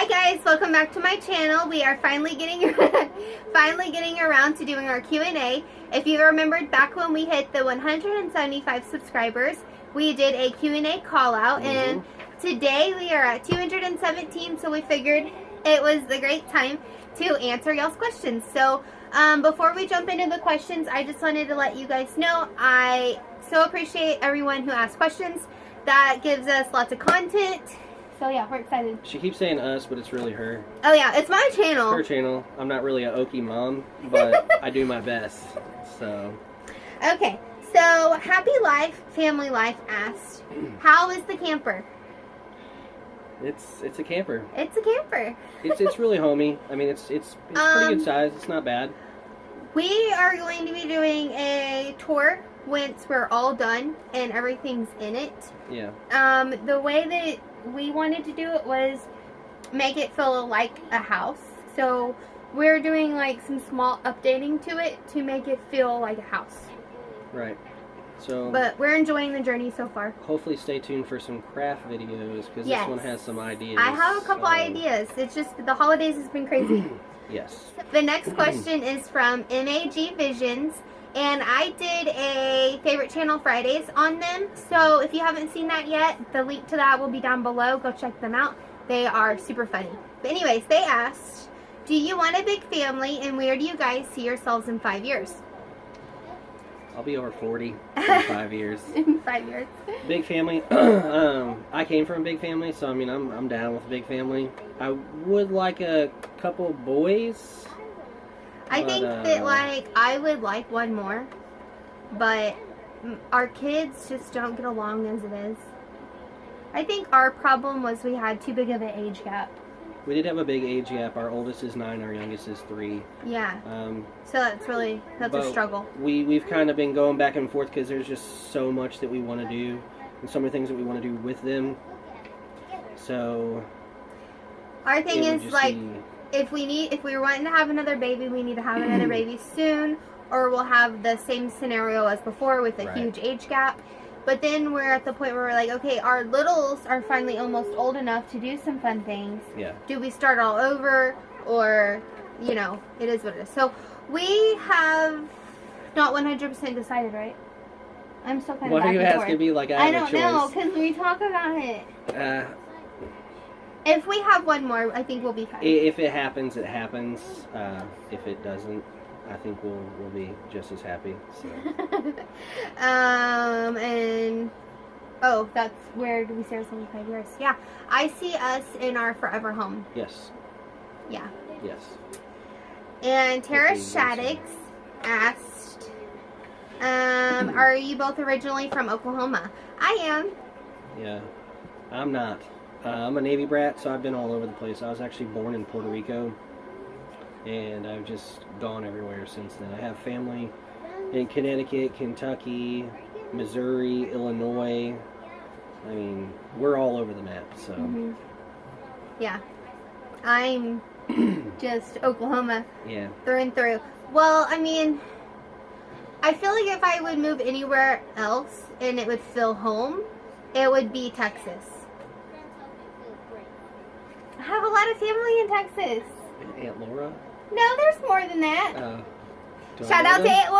guys, welcome back to my channel. We are finally getting around to doing our Q&A. If you remembered back when we hit the 175 subscribers, we did a Q&A call out, and today we are at 217, so we figured it was the great time to answer y'all's questions. So before we jump into the questions, I just wanted to let you guys know I so appreciate everyone who asks questions. That gives us lots of content. So yeah, we're excited. She keeps saying us, but it's really her. Oh yeah, it's my channel. It's her channel. I'm not really a Okie mom, but I do my best. So. Okay, so Happylife Familylife asked, how is the camper? It's a camper. It's a camper. it's really homey. I mean, it's pretty good size. It's not bad. We are going to be doing a tour once we're all done and everything's in it. Yeah. The way that we wanted to do it was make it feel like a house. So we're doing like some small updating to it to make it feel like a house. Right. So. But we're enjoying the journey so far. Hopefully stay tuned for some craft videos because this one has some ideas. I have a couple ideas. It's just the holidays has been crazy. Yes. The next question is from M.A.G Visions. And I did a favorite channel Fridays on them. So if you haven't seen that yet, the link to that will be down below. Go check them out. They are super funny. But anyways, they asked, do you want a big family and where do you guys see yourselves in 5 years? I'll be over 40 in 5 years. In 5 years. Big family. I came from a big family, so I mean I'm down with a big family. I would like a couple boys. I think that, like, I would like one more, but our kids just don't get along as it is. I think our problem was we had too big of an age gap. We did have a big age gap. Our oldest is 9, our youngest is 3. Yeah. So that's a struggle. We've kind of been going back and forth because there's just so much that we want to do and so many things that we want to do with them. So our thing is, like, if we're wanting to have another baby, we need to have another baby soon, or we'll have the same scenario as before with a huge age gap. But then we're at the point where we're like, okay, our littles are finally almost old enough to do some fun things. Yeah. Do we start all over, or, you know, it is what it is. So we have not 100% decided, right? I'm still kind of back and forth. What are you asking me like I have a choice? I don't know, because we talk about it. If we have one more, I think we'll be fine. If it happens, it happens. If it doesn't, I think we'll be just as happy. So. And that's where do we see ourselves in 5 years? Yeah, I see us in our forever home. Yes. Yeah. Yes. And Tara Schadegg asked, are you both originally from Oklahoma? I am. Yeah, I'm not. I'm a Navy brat, so I've been all over the place. I was actually born in Puerto Rico, and I've just gone everywhere since then. I have family in Connecticut, Kentucky, Missouri, Illinois. I mean, we're all over the map, so. Yeah. I'm just Oklahoma through and through. Well, I mean, I feel like if I would move anywhere else and it would feel home, it would be Texas. I have a lot of family in Texas. Aunt Laura? No, there's more than that. Shout out to Hey! Aunt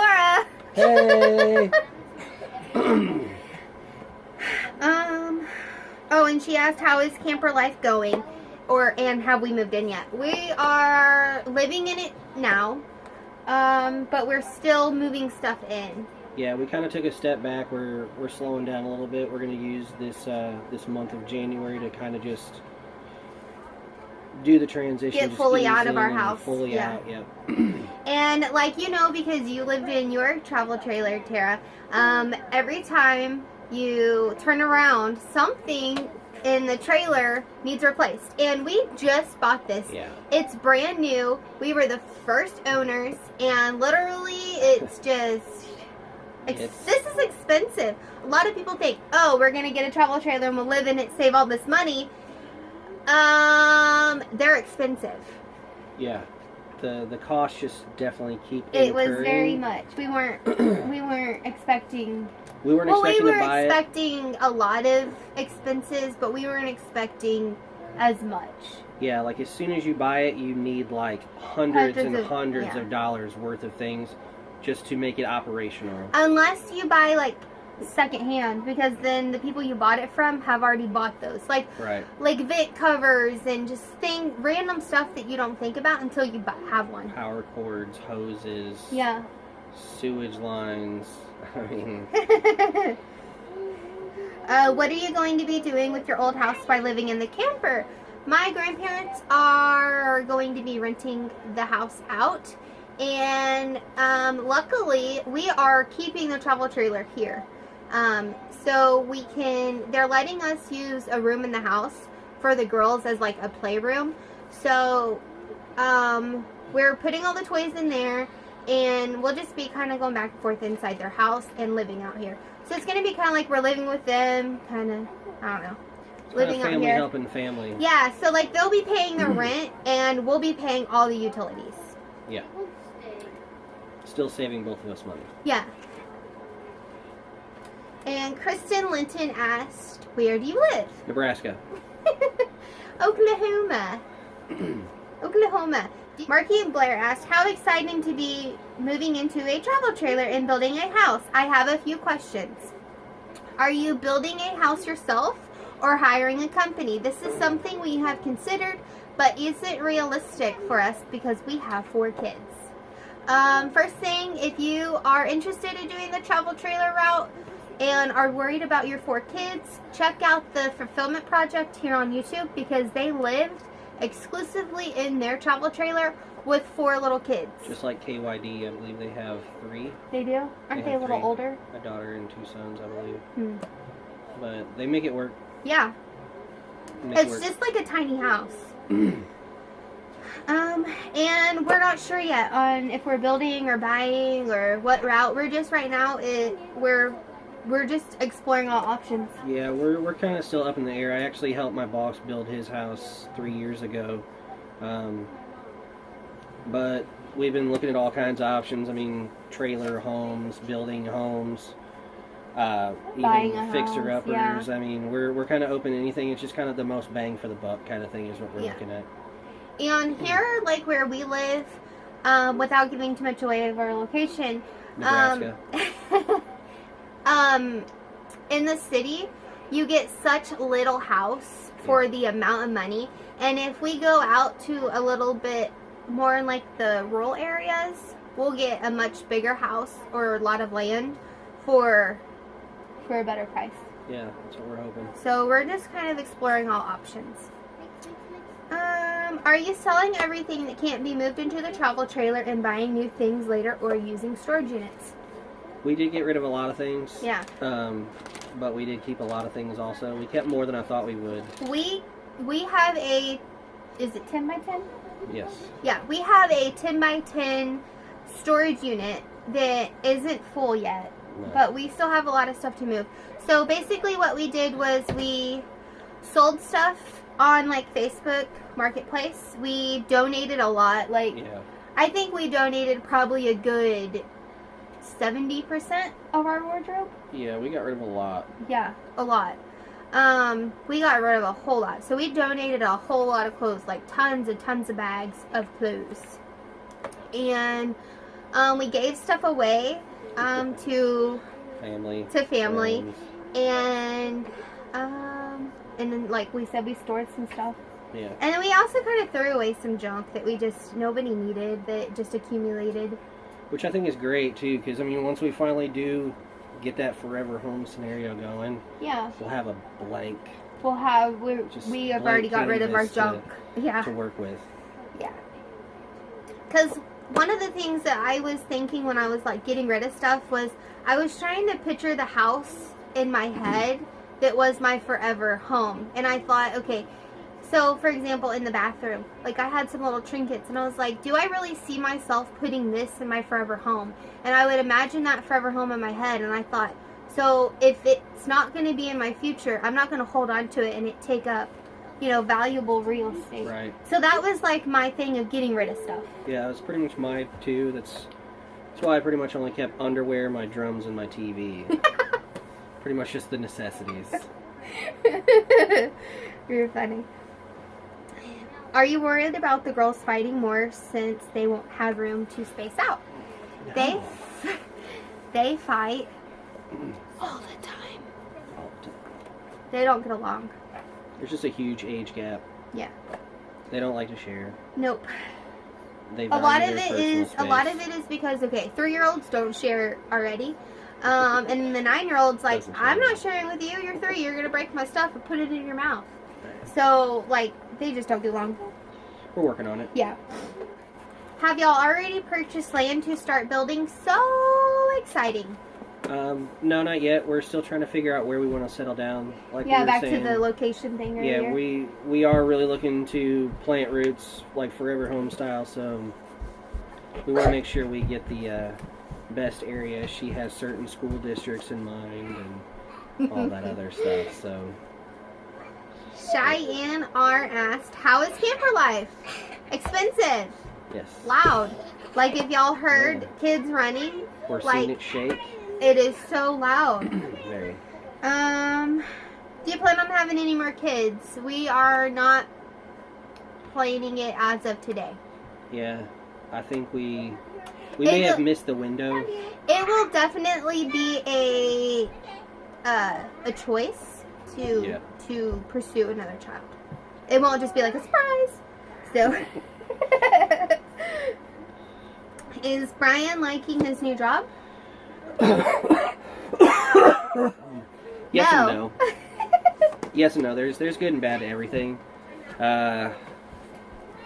Laura. Oh, and she asked, how is camper life going? And have we moved in yet? We are living in it now, but we're still moving stuff in. Yeah, we kind of took a step back. We're slowing down a little bit. We're going to use this month of January to kind of just do the transition. Get fully out of our house. Fully out, yeah. And like, you know, because you lived in your travel trailer, Tara, every time you turn around, something in the trailer needs replaced. And we just bought this. Yeah. It's brand new. We were the first owners, and literally it's just... this is expensive. A lot of people think, oh, we're going to get a travel trailer and we'll live in it, save all this money. They're expensive. Yeah. The costs just definitely keep It incurring. was very much. We weren't expecting... We weren't expecting to buy it. We were expecting a lot of expenses, but we weren't expecting as much. Yeah, like as soon as you buy it, you need like hundreds yeah. of dollars worth of things just to make it operational. Unless you buy like secondhand, because then the people you bought it from have already bought those. Like vent covers and just random stuff that you don't think about until you have one. Power cords, hoses. Yeah. Sewage lines. I mean. What are you going to be doing with your old house by living in the camper? My grandparents are going to be renting the house out, and luckily we are keeping the travel trailer here. So they're letting us use a room in the house for the girls as like a playroom. So we're putting all the toys in there, and we'll just be kind of going back and forth inside their house and living out here. So it's going to be kind of like we're living with them, kind of, I don't know. Living out here. Helping family. Yeah, so like they'll be paying the rent and we'll be paying all the utilities. Yeah. Still saving both of us money. Yeah. And Kristen Linton asked, where do you live? Nebraska. Oklahoma. Oklahoma. Markie and Blair asked, how exciting to be moving into a travel trailer and building a house. I have a few questions. Are you building a house yourself or hiring a company? This is something we have considered, but isn't realistic for us because we have 4 kids. First thing, if you are interested in doing the travel trailer route and are worried about your 4 kids, check out the Fulfillment Project here on YouTube, because they lived exclusively in their travel trailer with 4 little kids. Just like KYD, I believe they have 3. They do? Aren't they a little 3. older? A daughter and 2 sons, I believe. But they make it work. Yeah. It's just like a tiny house. And we're not sure yet on if we're building or buying or what route. We're just right now, we're just exploring all options. Yeah, we're kind of still up in the air. I actually helped my boss build his house 3 years ago. But we've been looking at all kinds of options. I mean, trailer homes, building homes, even fixer-uppers. Yeah. I mean, we're kind of open to anything. It's just kind of the most bang for the buck kind of thing is what we're looking at. And here, like where we live, without giving too much away of our location, Nebraska. In the city, you get such little house for the amount of money. And if we go out to a little bit more in like the rural areas, we'll get a much bigger house or a lot of land for a better price. Yeah, that's what we're hoping. So we're just kind of exploring all options. Are you selling everything that can't be moved into the travel trailer and buying new things later, or using storage units? We did get rid of a lot of things. Yeah. But we did keep a lot of things also. We kept more than I thought we would. We have a, is it 10 by 10? Yes. Yeah, we have a 10 by 10 storage unit that isn't full yet. No. But we still have a lot of stuff to move. So basically what we did was we sold stuff on like Facebook Marketplace. We donated a lot. Like, I think we donated probably a good 70% of our wardrobe. Yeah, we got rid of a lot. Yeah, a lot. We got rid of a whole lot. So we donated a whole lot of clothes, like tons and tons of bags of clothes. And we gave stuff away to family. Friends. And then, like we said, we stored some stuff. Yeah. And then we also kind of threw away some junk that nobody needed, that just accumulated. Which I think is great, too, because, I mean, once we finally do get that forever home scenario going, we'll have a blank. We have already got rid of our junk. To work with. Yeah. Because one of the things that I was thinking when I was, like, getting rid of stuff was I was trying to picture the house in my head that was my forever home. And I thought, okay, so for example, in the bathroom, like I had some little trinkets and I was like, do I really see myself putting this in my forever home? And I would imagine that forever home in my head, and I thought, so if it's not going to be in my future, I'm not going to hold on to it and it take up, valuable real estate. Right. So that was like my thing of getting rid of stuff. Yeah, that's pretty much my too. That's why I pretty much only kept underwear, my drums, and my TV. Pretty much just the necessities. You're funny. Are you worried about the girls fighting more since they won't have room to space out? No. They fight all the time. They don't get along. There's just a huge age gap. Yeah. They don't like to share. Nope. They A lot value of their it personal is because, okay, 3-year-olds don't share already. And the 9-year-old's like, Doesn't I'm share. not sharing with you. You're 3. You're gonna break my stuff and put it in your mouth. So like, they just don't get along. We're working on it. Yeah. Have y'all already purchased land to start building? So exciting. No, not yet. We're still trying to figure out where we want to settle down. Like Yeah, we were back saying, to the location thing earlier. Yeah, we are really looking to plant roots, like forever home style. So we want to make sure we get the best area. She has certain school districts in mind and all that other stuff. So Cheyenne R asked, "How is camper life? Expensive? yes, Loud? Like if y'all heard kids running, we're like, seeing it shake. it is so loud." Very. Do you plan on having any more kids? We are not planning it as of today. Yeah, I think we may have missed the window. It will definitely be a choice to pursue another child. It won't just be like a surprise. So, is Brian liking his new job? Yes and no. Yes and no. There's good and bad to everything. I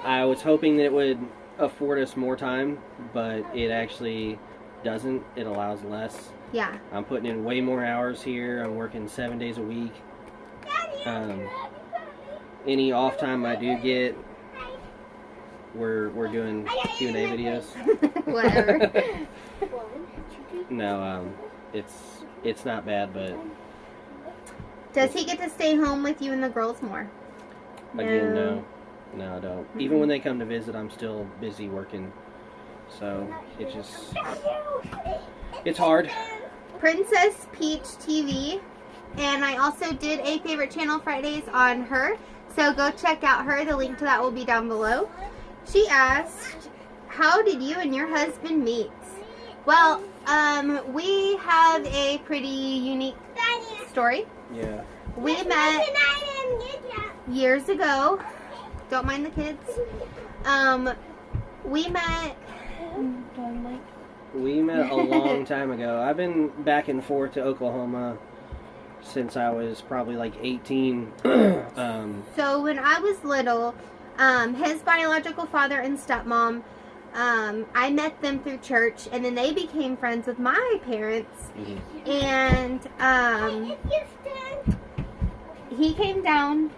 was hoping that it would afford us more time, but it actually doesn't. It allows less. Yeah. I'm putting in way more hours here. I'm working 7 days a week. Any off time I do get, we're doing Q&A videos. Whatever. No, it's not bad, but Does he get to stay home with you and the girls more? again, no, I don't. Even when they come to visit, I'm still busy working, so it's hard. PrincessPeach TV, and I also did a favorite channel Fridays on her, so go check out her. The link to that will be down below. She asked, "How did you and your husband meet?" Well, we have a pretty unique story. Yeah. We met years ago. Don't mind the kids. We met a long time ago. I've been back and forth to Oklahoma since I was probably like 18. So when I was little, his biological father and stepmom, I met them through church, and then they became friends with my parents. Mm-hmm. And he came down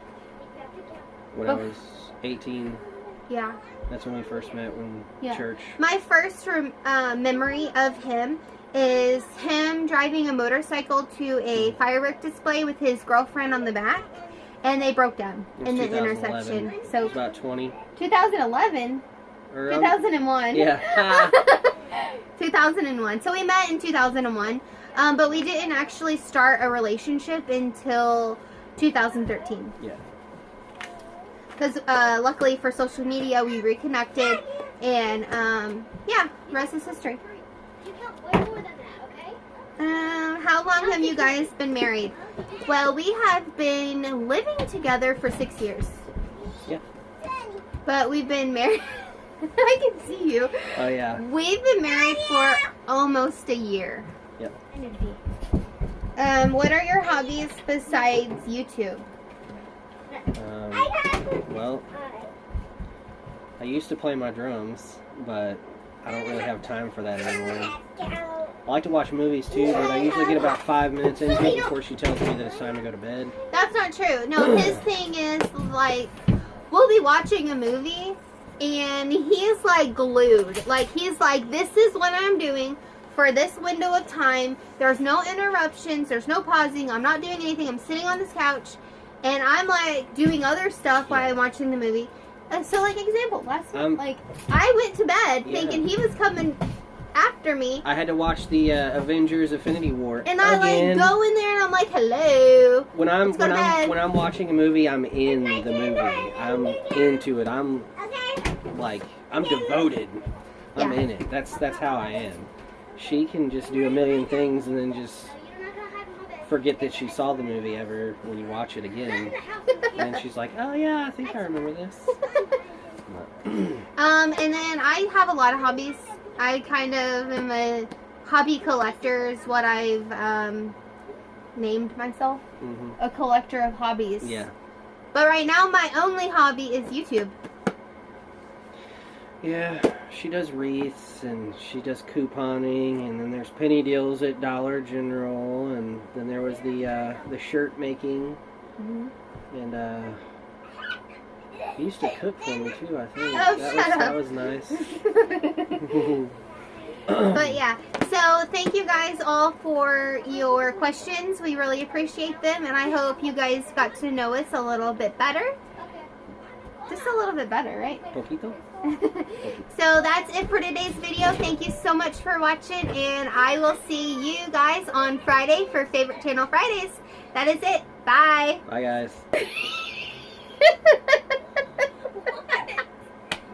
When I was 18, Yeah. that's when we first met in church. My first memory of him is him driving a motorcycle to a firework display with his girlfriend on the back, and they broke down in the 2011. intersection. It So was about 20. 2011, Or, 2001. Yeah. 2001. So we met in 2001, but we didn't actually start a relationship until 2013. Yeah. Because luckily for social media, we reconnected, and yeah, rest is history. You can't wear more than that, okay? How long have you guys been married? Well, we have been living together for 6 years. Yeah. But we've been married. I can see you. Oh, yeah. We've been married for almost a year. Yep. What are your hobbies besides YouTube? Well, I used to play my drums, but I don't really have time for that anymore. I like to watch movies too, but I usually get about 5 minutes into it before she tells me that it's time to go to bed. That's not true. No, his thing is, like, we'll be watching a movie, and he's, like, glued. Like, he's like, this is what I'm doing for this window of time. There's no interruptions. There's no pausing. I'm not doing anything. I'm sitting on this couch, and I'm, like, doing other stuff while I'm watching the movie. So, like, example, last night, like, I went to bed thinking he was coming after me. I had to watch the Avengers Infinity War And I again. like go in there and I'm like, hello. When I'm watching a movie, I'm in the movie. I'm into it. I'm devoted. I'm in it. That's how I am. She can just do a million things and then just forget that she saw the movie ever when you watch it again. And she's like, oh yeah, I think I remember this. And then I have a lot of hobbies. I kind of am a hobby collector is what I've named myself. A collector of hobbies. Yeah. But right now my only hobby is YouTube. Yeah, she does wreaths and she does couponing, and then there's penny deals at Dollar General, and then there was the shirt making, and he used to cook for me too, I think. Oh, that was nice. But yeah, so thank you guys all for your questions. We really appreciate them, and I hope you guys got to know us a little bit better. Just a little bit better, right? Poquito? So that's it for today's video. Thank you so much for watching, and I will see you guys on Friday for Favorite Channel Fridays. That is it. Bye. Bye, guys.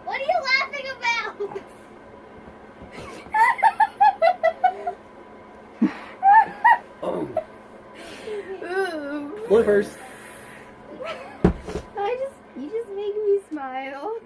What are you laughing about? Oh. Ooh. Bloopers. You just make me smile.